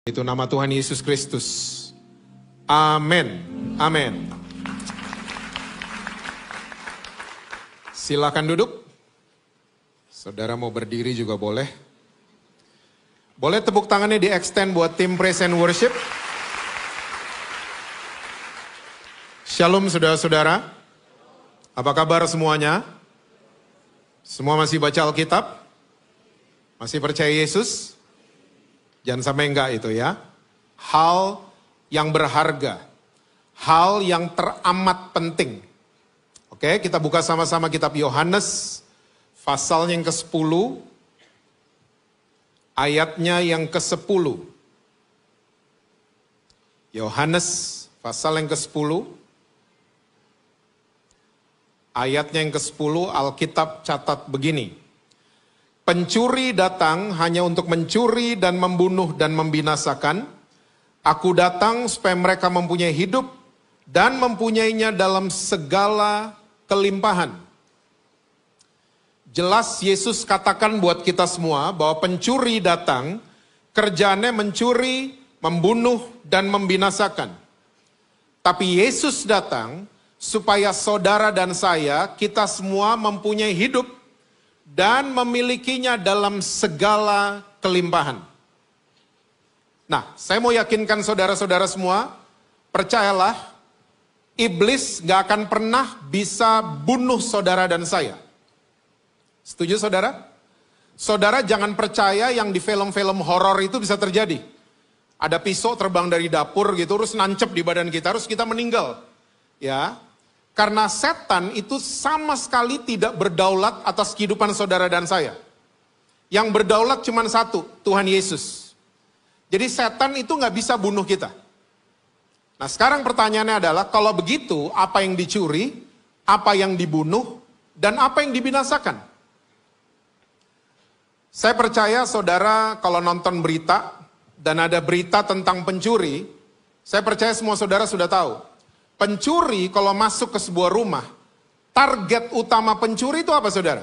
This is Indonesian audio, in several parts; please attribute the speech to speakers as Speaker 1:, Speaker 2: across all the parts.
Speaker 1: Itu nama Tuhan Yesus Kristus. Amin. Amin. Silakan duduk. Saudara mau berdiri juga boleh. Boleh tepuk tangannya di extend buat tim Praise and Worship. Shalom saudara-saudara. Apa kabar semuanya? Semua masih baca Alkitab? Masih percaya Yesus? Jangan sampai enggak itu ya. Hal yang berharga. Hal yang teramat penting. Oke, kita buka sama-sama kitab Yohanes. Pasalnya yang ke-10. Ayatnya yang ke-10. Yohanes pasal yang ke-10. Ayatnya yang ke-10 Alkitab catat begini. Pencuri datang hanya untuk mencuri dan membunuh dan membinasakan. Aku datang supaya mereka mempunyai hidup dan mempunyainya dalam segala kelimpahan. Jelas Yesus katakan buat kita semua bahwa pencuri datang, kerjaannya mencuri, membunuh dan membinasakan. Tapi Yesus datang supaya saudara dan saya, kita semua mempunyai hidup dan memilikinya dalam segala kelimpahan. Nah, saya mau yakinkan saudara-saudara semua, percayalah, iblis gak akan pernah bisa bunuh saudara dan saya. Setuju saudara? Saudara jangan percaya yang di film-film horor itu bisa terjadi. Ada pisau terbang dari dapur gitu, terus nancep di badan kita, terus kita meninggal. Ya. Karena setan itu sama sekali tidak berdaulat atas kehidupan saudara dan saya. Yang berdaulat cuma satu, Tuhan Yesus. Jadi setan itu nggak bisa bunuh kita. Nah sekarang pertanyaannya adalah, kalau begitu apa yang dicuri, apa yang dibunuh, dan apa yang dibinasakan? Saya percaya saudara kalau nonton berita, dan ada berita tentang pencuri, saya percaya semua saudara sudah tahu. Pencuri kalau masuk ke sebuah rumah, target utama pencuri itu apa saudara?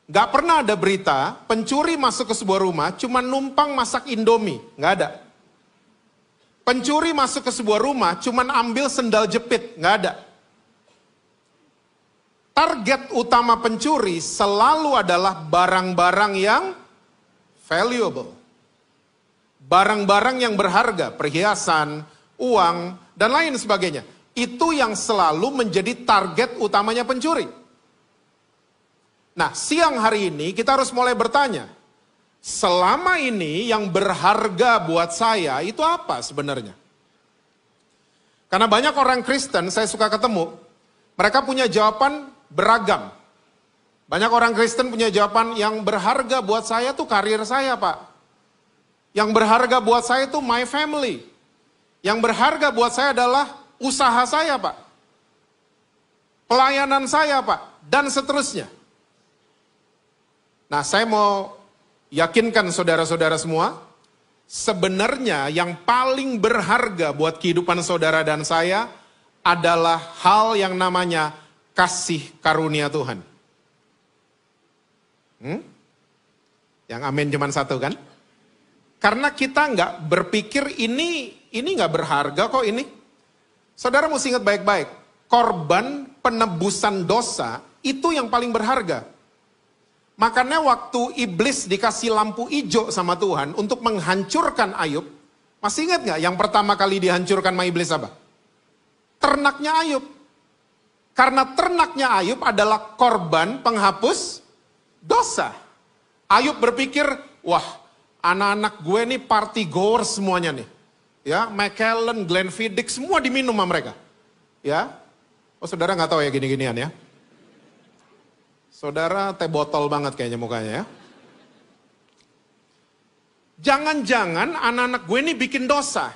Speaker 1: Gak pernah ada berita, pencuri masuk ke sebuah rumah, cuma numpang masak Indomie. Gak ada. Pencuri masuk ke sebuah rumah, cuma ambil sendal jepit. Gak ada. Target utama pencuri selalu adalah barang-barang yang valuable. Barang-barang yang berharga, perhiasan, uang, dan lain sebagainya. Itu yang selalu menjadi target utamanya pencuri. Nah, siang hari ini kita harus mulai bertanya, selama ini yang berharga buat saya itu apa sebenarnya? Karena banyak orang Kristen saya suka ketemu, mereka punya jawaban beragam. Banyak orang Kristen punya jawaban, yang berharga buat saya tuh karir saya, Pak. Yang berharga buat saya tuh my family. Yang berharga buat saya adalah usaha saya, Pak. Pelayanan saya, Pak. Dan seterusnya. Nah, saya mau yakinkan saudara-saudara semua, sebenarnya yang paling berharga buat kehidupan saudara dan saya adalah hal yang namanya kasih karunia Tuhan. Yang amin cuma satu kan? Karena kita nggak berpikir ini nggak berharga kok ini. Saudara mesti ingat baik-baik, korban penebusan dosa itu yang paling berharga. Makanya waktu iblis dikasih lampu hijau sama Tuhan untuk menghancurkan Ayub, masih ingat nggak yang pertama kali dihancurkan sama iblis apa? Ternaknya Ayub. Karena ternaknya Ayub adalah korban penghapus dosa. Ayub berpikir, wah, anak-anak gue nih party goers semuanya nih. Ya, Macallan, Glenfiddich, semua diminum sama mereka. Ya, oh saudara nggak tahu ya gini-ginian ya. Saudara teh botol banget kayaknya mukanya ya. Jangan-jangan anak-anak gue ini bikin dosa.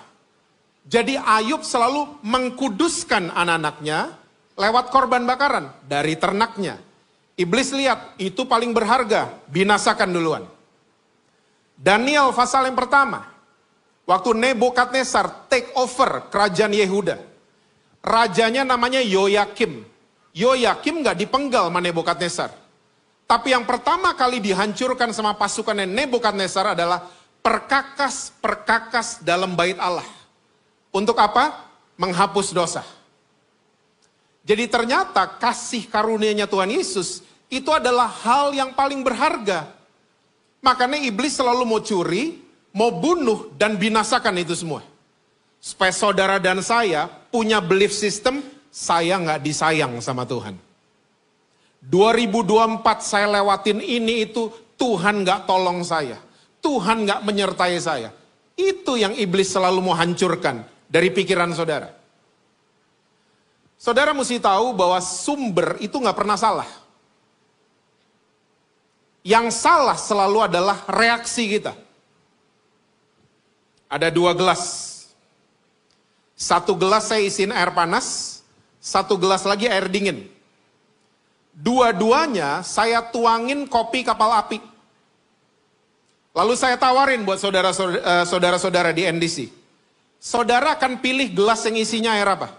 Speaker 1: Jadi Ayub selalu mengkuduskan anak-anaknya lewat korban bakaran dari ternaknya. Iblis lihat, itu paling berharga, binasakan duluan. Daniel pasal yang pertama, waktu Nebukadnezar take over kerajaan Yehuda. Rajanya namanya Yoyakim. Yoyakim gak dipenggal sama Nebukadnezar. Tapi yang pertama kali dihancurkan sama pasukan Nebukadnezar adalah perkakas dalam bait Allah. Untuk apa? Menghapus dosa. Jadi ternyata kasih karunia-Nya Tuhan Yesus itu adalah hal yang paling berharga. Makanya iblis selalu mau curi, mau bunuh dan binasakan itu semua. Supaya saudara dan saya punya belief system, saya nggak disayang sama Tuhan. 2024 saya lewatin ini itu, Tuhan nggak tolong saya. Tuhan nggak menyertai saya. Itu yang iblis selalu mau hancurkan dari pikiran saudara. Saudara mesti tahu bahwa sumber itu nggak pernah salah. Yang salah selalu adalah reaksi kita. Ada 2 gelas. 1 gelas saya isiin air panas, 1 gelas lagi air dingin. Dua-duanya saya tuangin kopi kapal api. Lalu saya tawarin buat saudara-saudara di NDC. Saudara akan pilih gelas yang isinya air apa?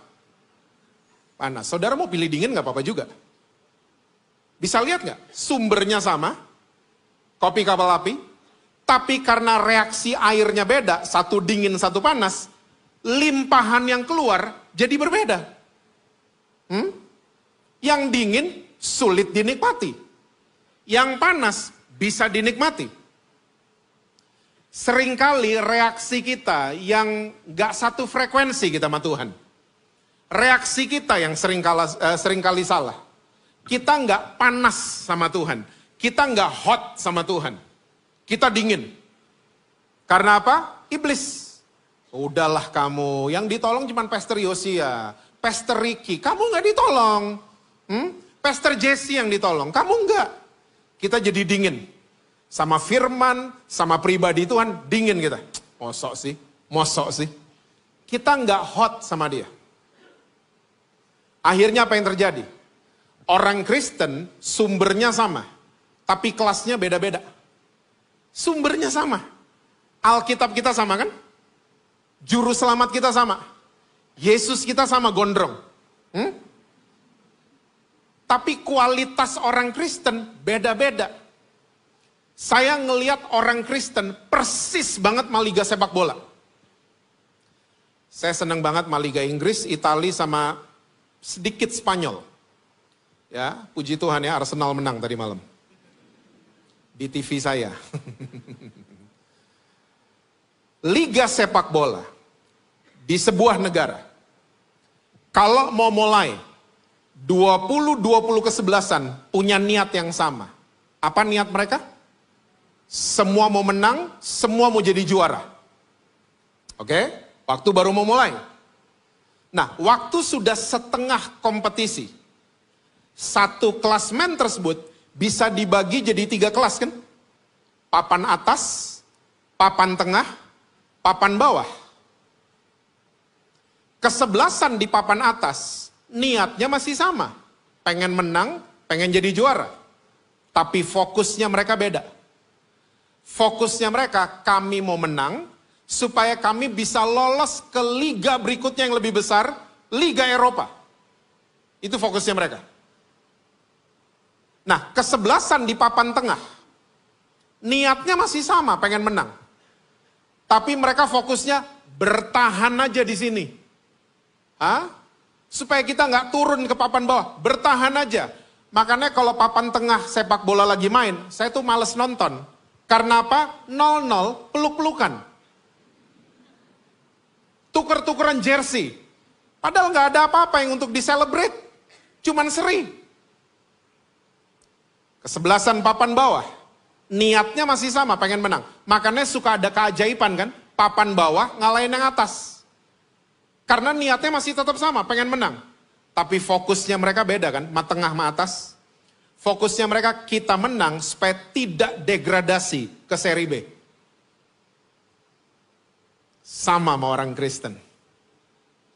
Speaker 1: Panas. Saudara mau pilih dingin gak apa-apa juga. Bisa lihat gak? Sumbernya sama, kopi kapal api. Tapi karena reaksi airnya beda, satu dingin satu panas, limpahan yang keluar jadi berbeda. Yang dingin sulit dinikmati. Yang panas bisa dinikmati. Seringkali reaksi kita yang gak satu frekuensi kita sama Tuhan. Reaksi kita yang seringkali salah. Kita gak panas sama Tuhan. Kita gak hot sama Tuhan. Kita dingin. Karena apa? Iblis. Udahlah kamu, yang ditolong cuma Pastor Yosia, Pastor Ricky. Kamu gak ditolong. Pastor Jesse yang ditolong, kamu enggak. Kita jadi dingin. Sama firman, sama pribadi Tuhan, dingin kita. Mosok sih. Kita enggak hot sama dia. Akhirnya apa yang terjadi? Orang Kristen sumbernya sama, tapi kelasnya beda-beda. Sumbernya sama. Alkitab kita sama kan? Juru selamat kita sama. Yesus kita sama gondrong. Tapi kualitas orang Kristen beda-beda. Saya ngelihat orang Kristen persis banget sama liga sepak bola. Saya senang banget sama liga Inggris, Italia sama sedikit Spanyol. Ya, puji Tuhan ya, Arsenal menang tadi malam. Di TV saya. Liga sepak bola di sebuah negara. Kalau mau mulai 20-20 kesebelasan punya niat yang sama. Apa niat mereka? Semua mau menang, semua mau jadi juara. Oke? Waktu baru mau mulai. Nah, waktu sudah setengah kompetisi. Satu klasmen tersebut bisa dibagi jadi 3 kelas kan? Papan atas, papan tengah, papan bawah. Kesebelasan di papan atas, niatnya masih sama. Pengen menang, pengen jadi juara. Tapi fokusnya mereka beda. Fokusnya mereka, kami mau menang, supaya kami bisa lolos ke liga berikutnya yang lebih besar, Liga Eropa. Itu fokusnya mereka. Nah, kesebelasan di papan tengah, niatnya masih sama, pengen menang. Tapi mereka fokusnya bertahan aja di sini. Supaya kita nggak turun ke papan bawah, bertahan aja. Makanya kalau papan tengah sepak bola lagi main, saya tuh males nonton. Karena apa? 0-0, peluk-pelukan. Tuker-tukeran jersey. Padahal nggak ada apa-apa yang untuk diselebrate. Cuman seri. Kesebelasan papan bawah. Niatnya masih sama, pengen menang. Makanya suka ada keajaiban kan? Papan bawah ngalahin yang atas. Karena niatnya masih tetap sama, pengen menang. Tapi fokusnya mereka beda kan? Tengah sama atas. Fokusnya mereka kita menang supaya tidak degradasi ke seri B. Sama orang Kristen.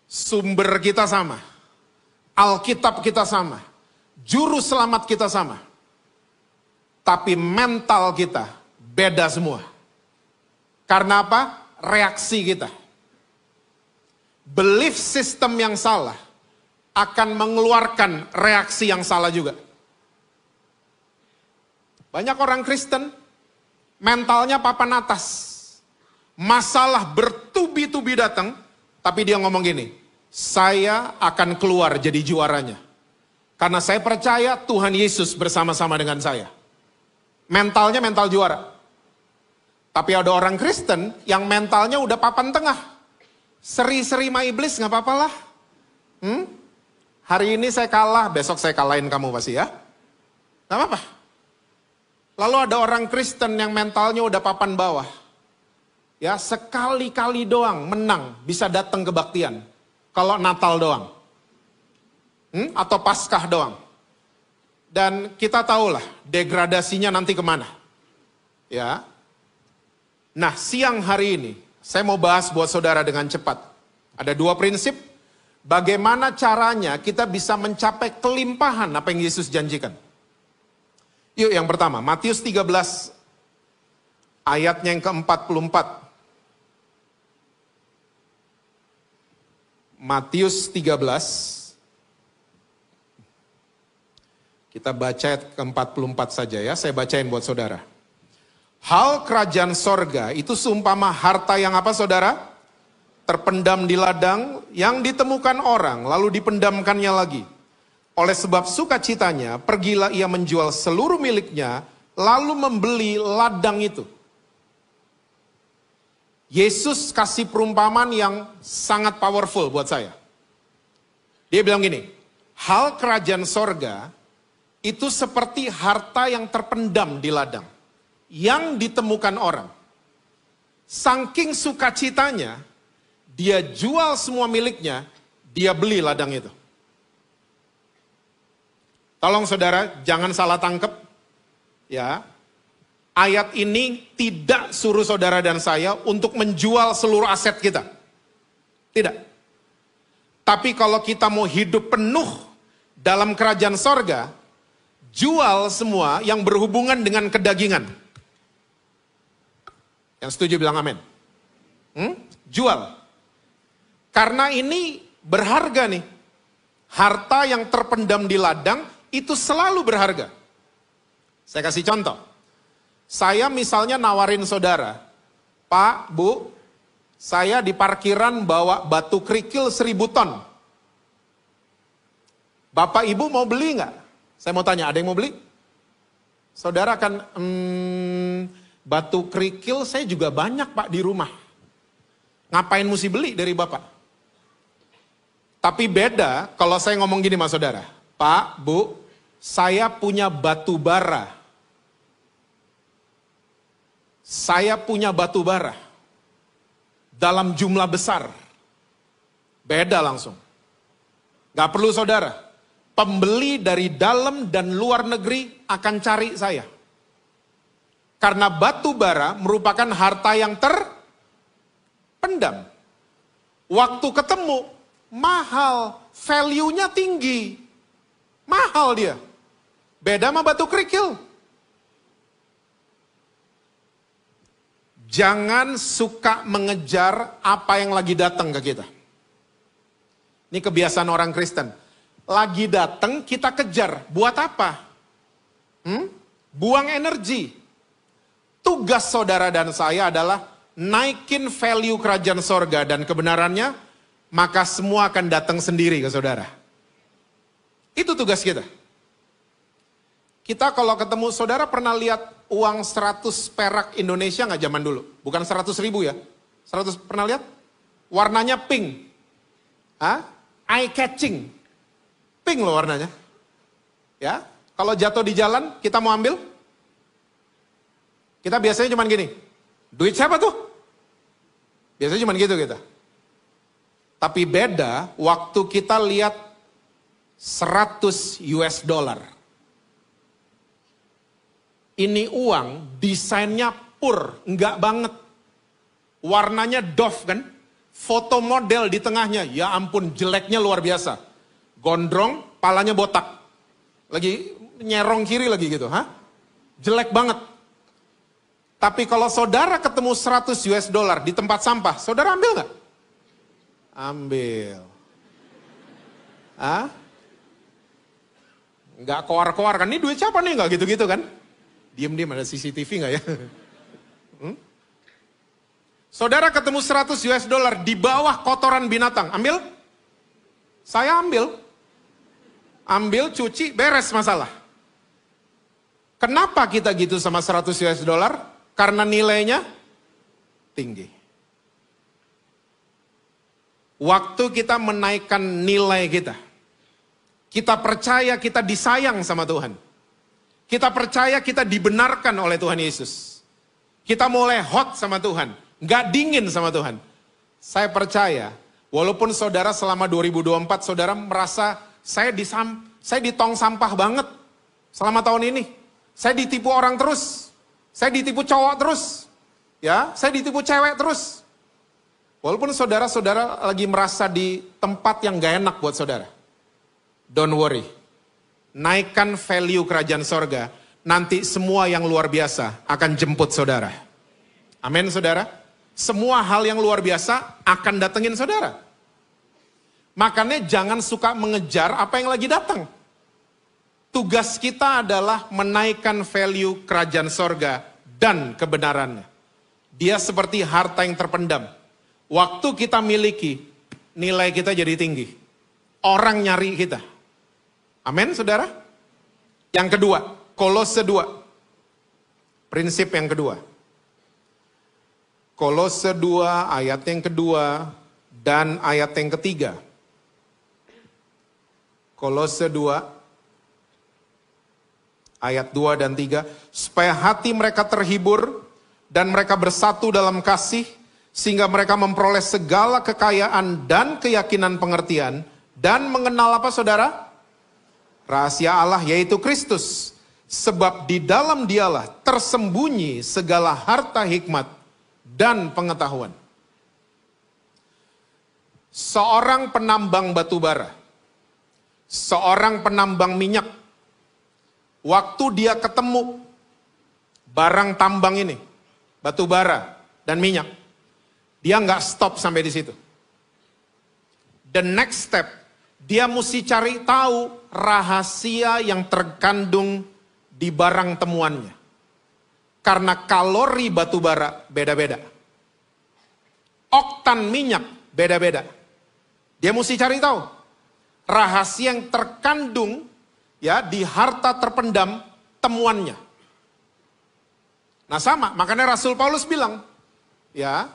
Speaker 1: Sumber kita sama. Alkitab kita sama. Juru selamat kita sama. Tapi mental kita beda semua. Karena apa? Reaksi kita. Belief system yang salah akan mengeluarkan reaksi yang salah juga. Banyak orang Kristen mentalnya papan atas. masalah bertubi-tubi datang, tapi dia ngomong gini, saya akan keluar jadi juaranya. Karena saya percaya Tuhan Yesus bersama-sama dengan saya. Mentalnya mental juara. Tapi ada orang Kristen yang mentalnya udah papan tengah. Seri-seri sama iblis gak apa-apa lah. Hari ini saya kalah, besok saya kalahin kamu pasti ya. Gak apa-apa. Lalu ada orang Kristen yang mentalnya udah papan bawah. Ya, sekali-kali doang menang bisa datang kebaktian. Kalau Natal doang. Atau Paskah doang. Dan kita tahulah degradasinya nanti kemana. Ya. Nah, siang hari ini saya mau bahas buat saudara dengan cepat. Ada 2 prinsip. Bagaimana caranya kita bisa mencapai kelimpahan apa yang Yesus janjikan. Yuk yang pertama, Matius 13 ayatnya yang ke-44. Matius 13, kita baca ayat ke-44 saja ya, saya bacain buat saudara. Hal kerajaan sorga itu seumpama harta yang apa saudara? Terpendam di ladang yang ditemukan orang lalu dipendamkannya lagi. Oleh sebab sukacitanya pergilah ia menjual seluruh miliknya lalu membeli ladang itu. Yesus kasih perumpamaan yang sangat powerful buat saya. Dia bilang gini, hal kerajaan sorga itu seperti harta yang terpendam di ladang, yang ditemukan orang. Saking sukacitanya, dia jual semua miliknya, dia beli ladang itu. Tolong saudara, jangan salah tangkap. Ya. Ayat ini tidak suruh saudara dan saya untuk menjual seluruh aset kita. Tidak. Tapi kalau kita mau hidup penuh dalam kerajaan sorga, jual semua yang berhubungan dengan kedagingan. Yang setuju bilang amin. Jual. Karena ini berharga nih. Harta yang terpendam di ladang itu selalu berharga. Saya kasih contoh. Saya misalnya nawarin saudara, Pak, Bu, saya di parkiran bawa batu kerikil 1000 ton. Bapak Ibu mau beli nggak? Saya mau tanya, ada yang mau beli? Saudara kan, batu kerikil saya juga banyak Pak di rumah. Ngapain mesti beli dari Bapak? Tapi beda kalau saya ngomong gini sama saudara, Pak, Bu, saya punya batu bara. Saya punya batu bara dalam jumlah besar. Beda langsung. Gak perlu saudara. Pembeli dari dalam dan luar negeri akan cari saya. Karena batu bara merupakan harta yang terpendam. Waktu ketemu, mahal. Value-nya tinggi. Mahal dia. Beda sama batu kerikil. Jangan suka mengejar apa yang lagi datang ke kita. Ini kebiasaan orang Kristen. Lagi datang kita kejar. Buat apa? Buang energi. Tugas saudara dan saya adalah naikin value kerajaan sorga dan kebenarannya, maka semua akan datang sendiri ke saudara. Itu tugas kita. Kita kalau ketemu, saudara pernah lihat uang 100 perak Indonesia nggak zaman dulu? Bukan 100.000 ya. 100 pernah lihat? Warnanya pink. Eye catching. Pink loh warnanya. Ya, kalau jatuh di jalan, kita mau ambil? Kita biasanya cuman gini. Duit siapa tuh? Biasanya cuman gitu kita. Tapi beda waktu kita lihat 100 US dollar. Ini uang, desainnya pur, enggak banget. Warnanya doff kan? Foto model di tengahnya, ya ampun jeleknya luar biasa. Gondrong, palanya botak. Lagi nyerong kiri lagi gitu, jelek banget. Tapi kalau saudara ketemu 100 US dollar di tempat sampah, saudara ambil nggak? Ambil. Nggak koar-koar kan, ini duit siapa nih? Nggak gitu-gitu kan? Diem-diem ada CCTV nggak ya? Saudara ketemu 100 US dollar di bawah kotoran binatang, ambil? Saya ambil. Ambil, cuci, beres masalah. Kenapa kita gitu sama 100 US dollar? Karena nilainya tinggi. Waktu kita menaikkan nilai kita percaya kita disayang sama Tuhan. Kita percaya kita dibenarkan oleh Tuhan Yesus. Kita mulai hot sama Tuhan, nggak dingin sama Tuhan. Saya percaya, walaupun saudara selama 2024, saudara merasa saya di tong sampah banget selama tahun ini. Saya ditipu orang terus, saya ditipu cowok terus, ya, saya ditipu cewek terus. Walaupun saudara-saudara lagi merasa di tempat yang gak enak buat saudara. Don't worry. Naikkan value kerajaan sorga. Nanti semua yang luar biasa akan jemput saudara. Amin saudara. Semua hal yang luar biasa akan datengin saudara. Makanya jangan suka mengejar apa yang lagi datang. Tugas kita adalah menaikkan value kerajaan sorga dan kebenarannya. Dia seperti harta yang terpendam. Waktu kita miliki, nilai kita jadi tinggi. Orang nyari kita. Amin, saudara? Yang kedua, Kolose 2. Prinsip yang kedua. Kolose 2 ayat yang kedua dan ayat yang ketiga. Kolose 2 ayat 2 dan 3. Supaya hati mereka terhibur dan mereka bersatu dalam kasih, sehingga mereka memperoleh segala kekayaan dan keyakinan pengertian, dan mengenal apa saudara? Rahasia Allah yaitu Kristus. Sebab di dalam dialah tersembunyi segala harta hikmat dan pengetahuan. Seorang penambang batu bara, seorang penambang minyak, waktu dia ketemu barang tambang ini, batu bara dan minyak, dia nggak stop sampai di situ. The next step, dia mesti cari tahu rahasia yang terkandung di barang temuannya. Karena kalori batu bara beda-beda. Oktan minyak beda-beda. Dia mesti cari tahu rahasia yang terkandung ya di harta terpendam temuannya. Nah sama, makanya Rasul Paulus bilang, ya,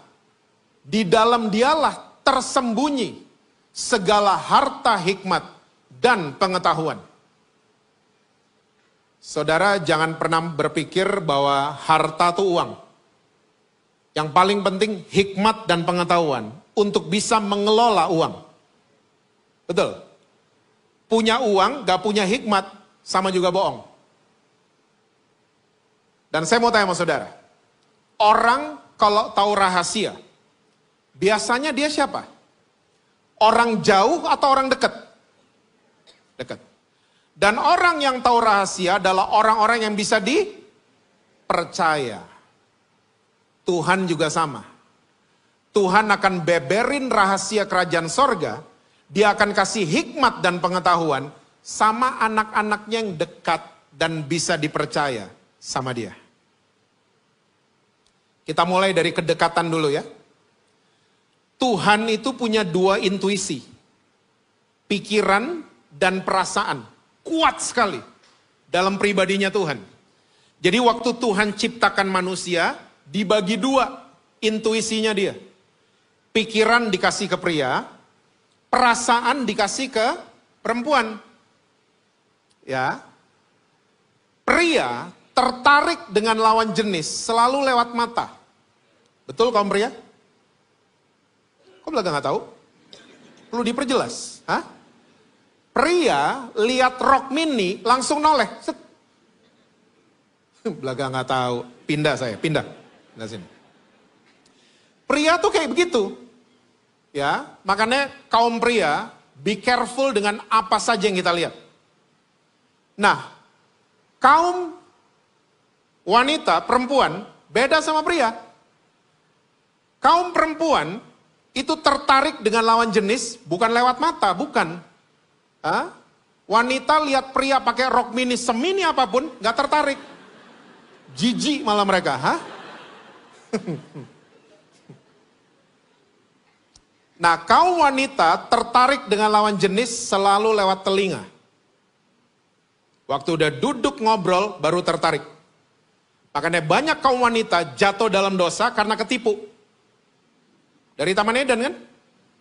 Speaker 1: di dalam dialah tersembunyi segala harta hikmat dan pengetahuan. Saudara jangan pernah berpikir bahwa harta itu uang. Yang paling penting hikmat dan pengetahuan untuk bisa mengelola uang. Betul? Punya uang, gak punya hikmat, sama juga bohong. Dan saya mau tanya sama saudara. Orang kalau tahu rahasia, biasanya dia siapa? Orang jauh atau orang dekat? Dekat. Dan orang yang tahu rahasia adalah orang-orang yang bisa dipercaya. Tuhan juga sama. Tuhan akan beberin rahasia kerajaan sorga. Dia akan kasih hikmat dan pengetahuan sama anak-anaknya yang dekat dan bisa dipercaya sama dia. Kita mulai dari kedekatan dulu ya. Tuhan itu punya dua intuisi. Pikiran dan perasaan. Kuat sekali dalam pribadinya Tuhan. Jadi waktu Tuhan ciptakan manusia, dibagi dua intuisinya dia. Pikiran dikasih ke pria, perasaan dikasih ke perempuan. Ya. Pria tertarik dengan lawan jenis selalu lewat mata. Betul kaum pria? Kok belaga nggak tahu? Perlu diperjelas. Hah? Pria lihat rok mini langsung noleh. Set. Belaga nggak tahu. Pindah saya, pindah. Pindah sini. Pria tuh kayak begitu. Ya, makanya kaum pria be careful dengan apa saja yang kita lihat. Nah, kaum wanita, perempuan beda sama pria. Kaum perempuan itu tertarik dengan lawan jenis bukan lewat mata, bukan. Hah? Wanita lihat pria pakai rok mini semini apapun, nggak tertarik. Jijik malah mereka, hah? Nah, kaum wanita tertarik dengan lawan jenis selalu lewat telinga. Waktu udah duduk ngobrol, baru tertarik. Makanya banyak kaum wanita jatuh dalam dosa karena ketipu. Dari Taman Eden kan?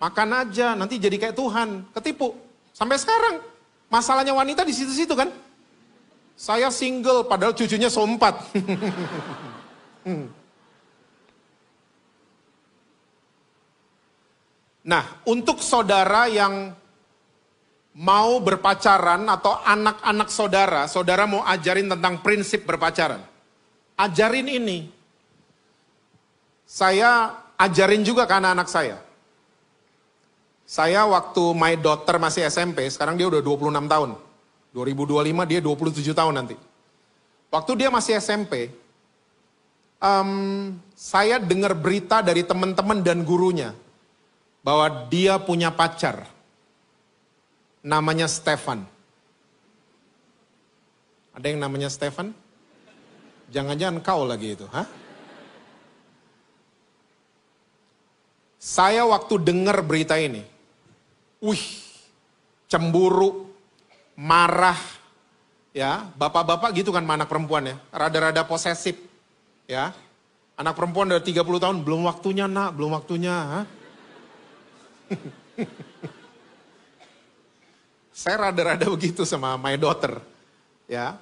Speaker 1: Makan aja, nanti jadi kayak Tuhan. Ketipu. Sampai sekarang. Masalahnya wanita di situ-situ kan? Saya single, padahal cucunya so-4. Nah, untuk saudara yang mau berpacaran atau anak-anak saudara, saudara mau ajarin tentang prinsip berpacaran. Ajarin ini. Saya ajarin juga ke anak-anak saya. Saya waktu my daughter masih SMP, sekarang dia udah 26 tahun. 2025 dia 27 tahun nanti. Waktu dia masih SMP, saya dengar berita dari teman-teman dan gurunya bahwa dia punya pacar. Namanya Stefan. Ada yang namanya Stefan? Jangan-jangan kau lagi itu, hah? Saya waktu dengar berita ini, cemburu, marah, ya, bapak-bapak gitu kan sama anak perempuan ya, rada-rada posesif, ya. Anak perempuan udah 30 tahun, belum waktunya nak, belum waktunya, hah? Saya rada-rada begitu sama my daughter, ya.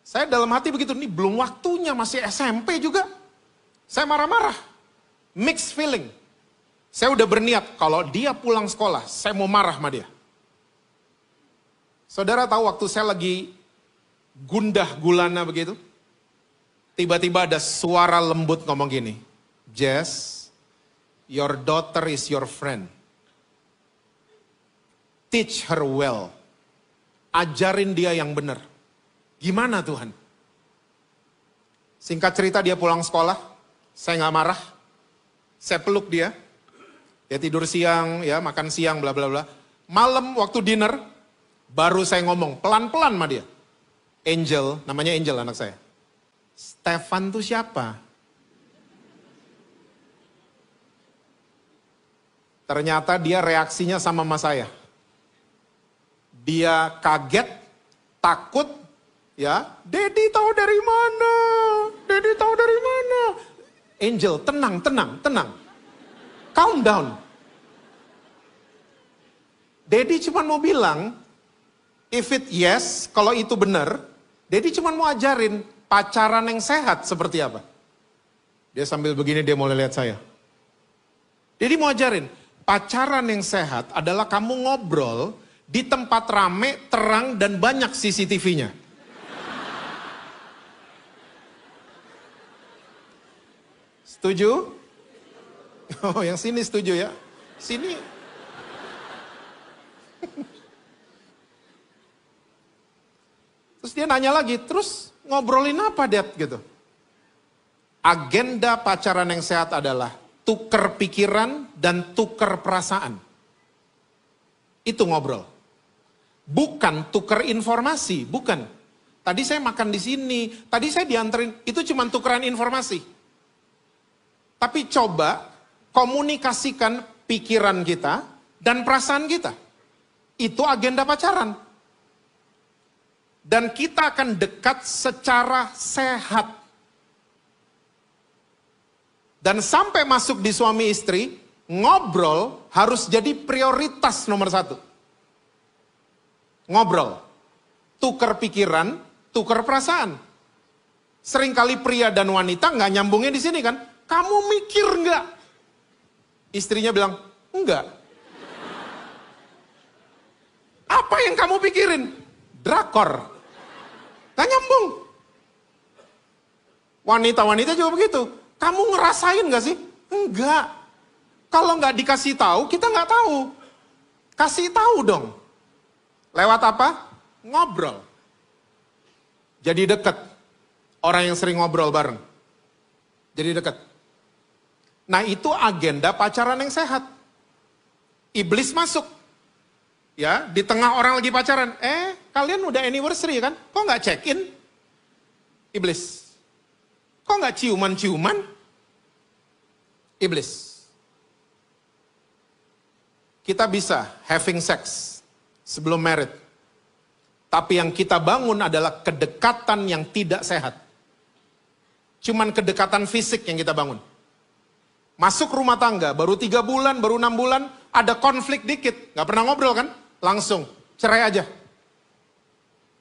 Speaker 1: Saya dalam hati begitu, nih belum waktunya, masih SMP juga. Saya marah-marah, mixed feeling. Saya udah berniat, kalau dia pulang sekolah, saya mau marah sama dia. Saudara tahu waktu saya lagi gundah gulana begitu, tiba-tiba ada suara lembut ngomong gini, Jess, your daughter is your friend. Teach her well. Ajarin dia yang benar. Gimana Tuhan? Singkat cerita dia pulang sekolah, saya nggak marah. Saya peluk dia. Dia tidur siang, ya makan siang, bla bla bla. Malam waktu dinner, baru saya ngomong pelan-pelan sama dia. Angel, namanya Angel anak saya. Stefan tuh siapa? Ternyata dia reaksinya sama saya. Dia kaget, takut, ya. Daddy tahu dari mana? Daddy tahu dari mana? Angel, tenang, tenang, tenang. Calm down. Daddy cuma mau bilang, if it yes, kalau itu benar, Daddy cuma mau ajarin pacaran yang sehat seperti apa. Dia sambil begini, dia mulai lihat saya. Daddy mau ajarin, pacaran yang sehat adalah kamu ngobrol di tempat rame, terang, dan banyak CCTV-nya. Setuju? Oh, yang sini setuju ya. Sini. Terus dia nanya lagi, terus ngobrolin apa, Dad? Gitu. Agenda pacaran yang sehat adalah tuker pikiran dan tuker perasaan. Itu ngobrol. Bukan tuker informasi, bukan. Tadi saya makan di sini, tadi saya dianterin, itu cuma tukeran informasi. Tapi coba komunikasikan pikiran kita dan perasaan kita. Itu agenda pacaran. Dan kita akan dekat secara sehat. Dan sampai masuk di suami istri, ngobrol harus jadi prioritas nomor 1. Ngobrol. Tuker pikiran, tuker perasaan. Seringkali pria dan wanita nggak nyambungnya di sini kan. Kamu mikir nggak? Istrinya bilang, enggak. Apa yang kamu pikirin? Drakor. Gak nyambung. Wanita-wanita juga begitu. Kamu ngerasain gak sih? Enggak. Kalau nggak dikasih tahu, kita nggak tahu. Kasih tahu dong. Lewat apa? Ngobrol. Jadi dekat. Orang yang sering ngobrol bareng. Jadi dekat. Nah itu agenda pacaran yang sehat. Iblis masuk. Ya, di tengah orang lagi pacaran. Kalian udah anniversary kan? Kok nggak check-in? Iblis. Kok nggak ciuman-ciuman? Iblis. Kita bisa having sex sebelum married. Tapi yang kita bangun adalah kedekatan yang tidak sehat. Cuman kedekatan fisik yang kita bangun. Masuk rumah tangga, baru 3 bulan, baru 6 bulan, ada konflik dikit. Gak pernah ngobrol kan? Langsung, cerai aja.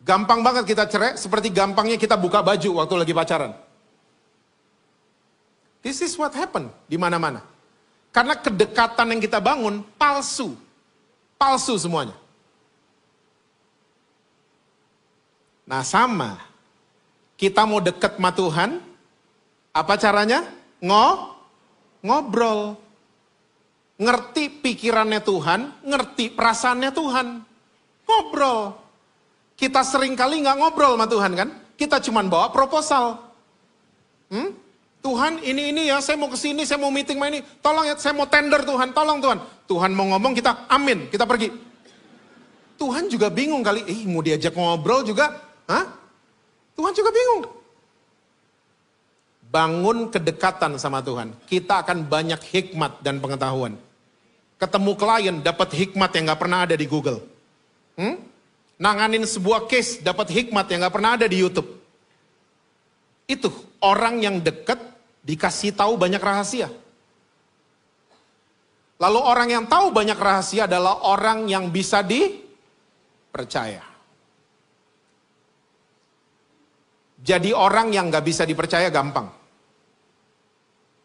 Speaker 1: Gampang banget kita cerai, seperti gampangnya kita buka baju waktu lagi pacaran. This is what happened di mana-mana. Karena kedekatan yang kita bangun palsu. Palsu semuanya. Nah sama. Kita mau deket sama Tuhan, apa caranya? Ngobrol. Ngerti pikirannya Tuhan, ngerti perasaannya Tuhan. Ngobrol. Kita sering kali nggak ngobrol sama Tuhan kan? Kita cuman bawa proposal. Tuhan ini ya, saya mau kesini, saya mau meeting sama ini. Tolong ya, saya mau tender Tuhan, tolong Tuhan. Tuhan mau ngomong, kita amin, kita pergi. Tuhan juga bingung kali, mau diajak ngobrol juga, Tuhan juga bingung. Bangun kedekatan sama Tuhan, kita akan banyak hikmat dan pengetahuan. Ketemu klien, dapat hikmat yang gak pernah ada di Google. Nanganin sebuah case, dapat hikmat yang gak pernah ada di YouTube. Itu, orang yang dekat, dikasih tahu banyak rahasia. Lalu orang yang tahu banyak rahasia adalah orang yang bisa dipercaya. Jadi orang yang gak bisa dipercaya gampang.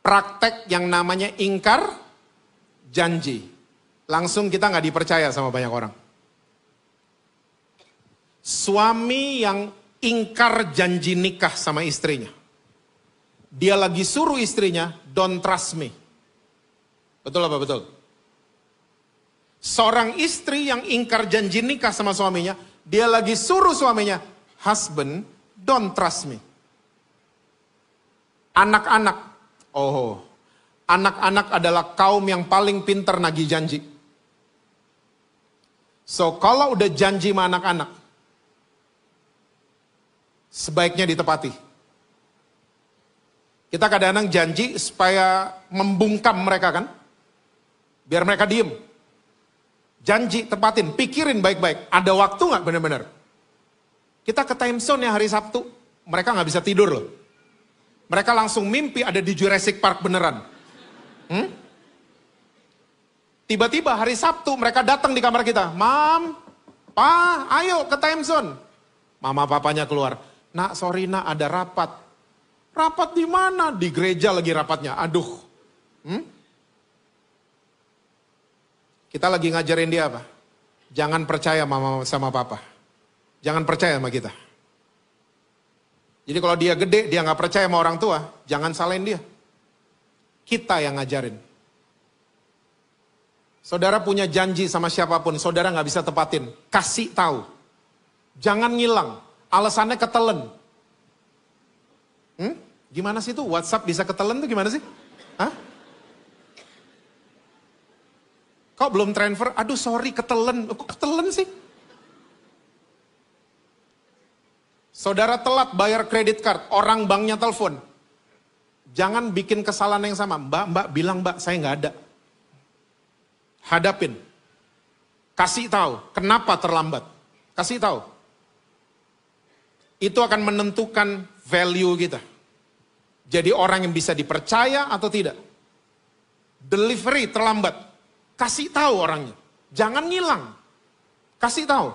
Speaker 1: Praktek yang namanya ingkar janji. Langsung kita gak dipercaya sama banyak orang. Suami yang ingkar janji nikah sama istrinya. Dia lagi suruh istrinya, don't trust me. Betul apa betul? Seorang istri yang ingkar janji nikah sama suaminya, dia lagi suruh suaminya, husband, don't trust me. Anak-anak, anak-anak adalah kaum yang paling pintar nagih janji. So, kalau udah janji sama anak-anak, sebaiknya ditepati. Kita kadang-kadang janji supaya membungkam mereka kan. Biar mereka diem. Janji, tepatin, pikirin baik-baik. Ada waktu gak benar-benar? Kita ke time zone ya hari Sabtu. Mereka gak bisa tidur loh. Mereka langsung mimpi ada di Jurassic Park beneran. Tiba-tiba hari Sabtu mereka datang di kamar kita. Mam, Pa, ayo ke time zone. Mama papanya keluar. Nak, sorry nak, ada rapat. Rapat di mana? Di gereja lagi rapatnya. Aduh. Kita lagi ngajarin dia apa? Jangan percaya mama sama papa. Jangan percaya sama kita. Jadi kalau dia gede, dia nggak percaya sama orang tua, jangan salahin dia. Kita yang ngajarin. Saudara punya janji sama siapapun, saudara nggak bisa tepatin. Kasih tahu. Jangan ngilang. Alasannya ketelen. Gimana sih tuh WhatsApp bisa ketelen tuh gimana sih? Kok belum transfer? Aduh sorry ketelen. Kok ketelen sih? Saudara telat bayar kredit card, orang banknya telepon. Jangan bikin kesalahan yang sama. Mbak bilang mbak saya nggak ada. Hadapin. Kasih tahu kenapa terlambat. Kasih tahu. Itu akan menentukan value kita. Jadi orang yang bisa dipercaya atau tidak. Delivery terlambat. Kasih tahu orangnya. Jangan ngilang. Kasih tahu.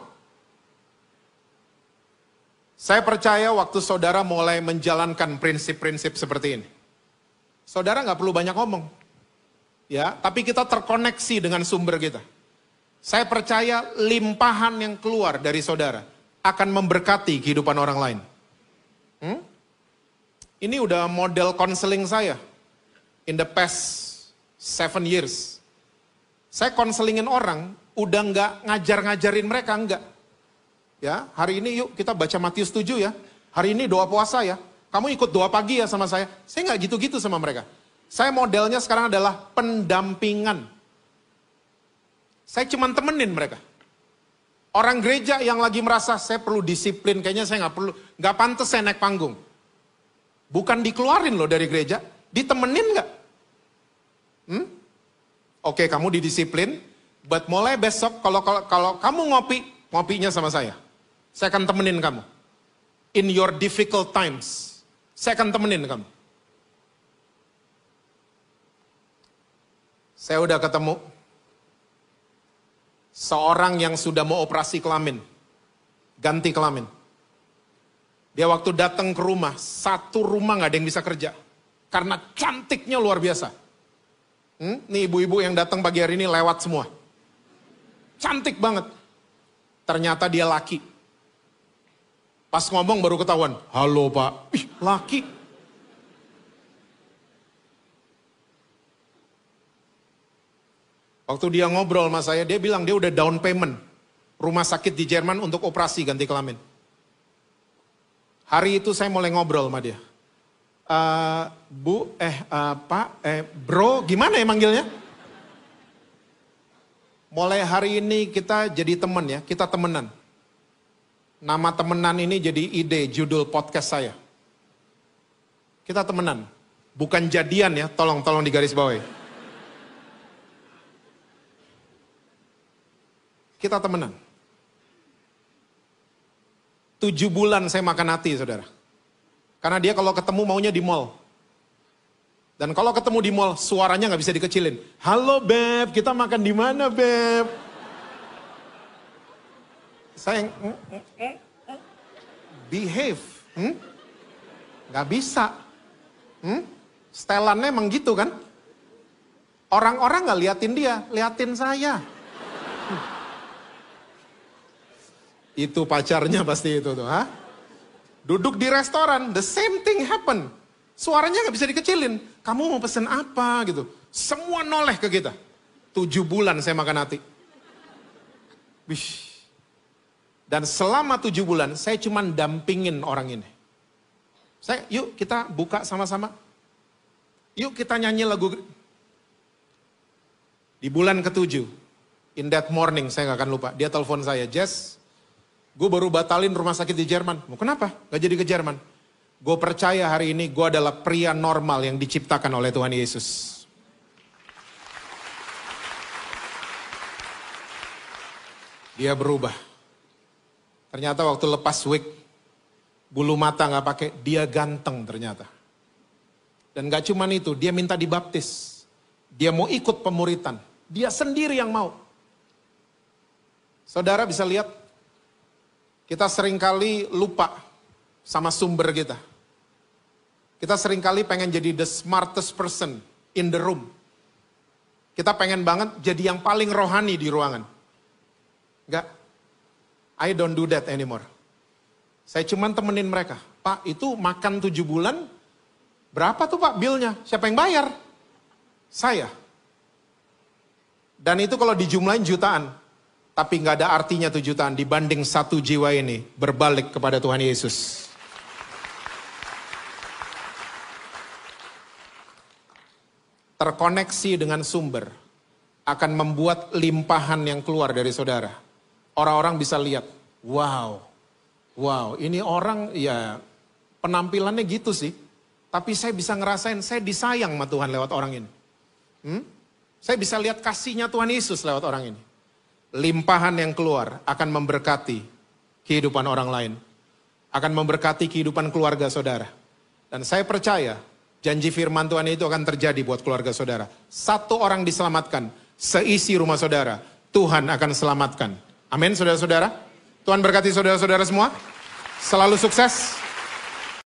Speaker 1: Saya percaya waktu saudara mulai menjalankan prinsip-prinsip seperti ini. Saudara nggak perlu banyak ngomong. Ya, tapi kita terkoneksi dengan sumber kita. Saya percaya limpahan yang keluar dari saudara akan memberkati kehidupan orang lain. Ini udah model konseling saya. In the past 7 years. Saya konselingin orang, udah nggak ngajar-ngajarin mereka, enggak. Ya, hari ini yuk kita baca Matius 7 ya. Hari ini doa puasa ya. Kamu ikut doa pagi ya sama saya. Saya nggak gitu-gitu sama mereka. Saya modelnya sekarang adalah pendampingan. Saya cuma temenin mereka. Orang gereja yang lagi merasa saya perlu disiplin, kayaknya saya nggak pantas saya naik panggung. Bukan dikeluarin loh dari gereja, ditemenin nggak? Oke, kamu didisiplin, But mulai besok kalau kamu ngopinya sama saya. Saya akan temenin kamu. In your difficult times, saya akan temenin kamu. Saya udah ketemu seorang yang sudah mau operasi kelamin, ganti kelamin. Dia waktu datang ke rumah, satu rumah gak ada yang bisa kerja. Karena cantiknya luar biasa. Nih ibu-ibu yang datang pagi hari ini lewat semua. Cantik banget. Ternyata dia laki. Pas ngomong baru ketahuan, halo pak, ih laki. Waktu dia ngobrol sama saya, dia bilang dia udah down payment rumah sakit di Jerman untuk operasi ganti kelamin. Hari itu saya mulai ngobrol sama dia. Bro, gimana ya manggilnya? Mulai hari ini kita jadi teman ya, kita temenan. Nama temenan ini jadi ide judul podcast saya. Kita temenan, bukan jadian ya, tolong digaris bawahi. Kita temenan. 7 bulan saya makan hati, saudara. Karena dia kalau ketemu maunya di mall. Dan kalau ketemu di mall, suaranya gak bisa dikecilin. Halo Beb, kita makan di mana Beb? Saya behave. Gak bisa. Setelannya emang gitu kan? Orang-orang gak liatin dia, liatin saya. Itu pacarnya pasti itu tuh, ha? Duduk di restoran, the same thing happen. Suaranya gak bisa dikecilin. Kamu mau pesen apa gitu. Semua noleh ke kita. 7 bulan saya makan hati. Wish. Dan selama 7 bulan saya cuma dampingin orang ini. Yuk kita buka sama-sama. Yuk kita nyanyi lagu. Di bulan ke-7, in that morning, saya gak akan lupa. Dia telepon saya, Jess, gue baru batalin rumah sakit di Jerman. Mau kenapa? Gak jadi ke Jerman. Gue percaya hari ini gue adalah pria normal yang diciptakan oleh Tuhan Yesus. Dia berubah. Ternyata waktu lepas wig, bulu mata gak pakai, dia ganteng ternyata. Dan gak cuman itu, dia minta dibaptis. Dia mau ikut pemuritan. Dia sendiri yang mau. Saudara bisa lihat, kita seringkali lupa sama sumber kita. Kita seringkali pengen jadi the smartest person in the room. Kita pengen banget jadi yang paling rohani di ruangan. Enggak, I don't do that anymore. Saya cuman temenin mereka. Pak, itu makan 7 bulan, berapa tuh Pak bilnya? Siapa yang bayar? Saya. Dan itu kalau dijumlahin jutaan. Tapi nggak ada artinya 7 jutaan dibanding 1 jiwa ini berbalik kepada Tuhan Yesus. Terkoneksi dengan sumber akan membuat limpahan yang keluar dari saudara. Orang-orang bisa lihat, wow, ini orang ya penampilannya gitu sih. Tapi saya bisa ngerasain, saya disayang sama Tuhan lewat orang ini. Saya bisa lihat kasihnya Tuhan Yesus lewat orang ini. Limpahan yang keluar akan memberkati kehidupan orang lain. Akan memberkati kehidupan keluarga saudara. Dan saya percaya janji firman Tuhan itu akan terjadi buat keluarga saudara. 1 orang diselamatkan, seisi rumah saudara, Tuhan akan selamatkan. Amin saudara-saudara. Tuhan berkati saudara-saudara semua. Selalu sukses.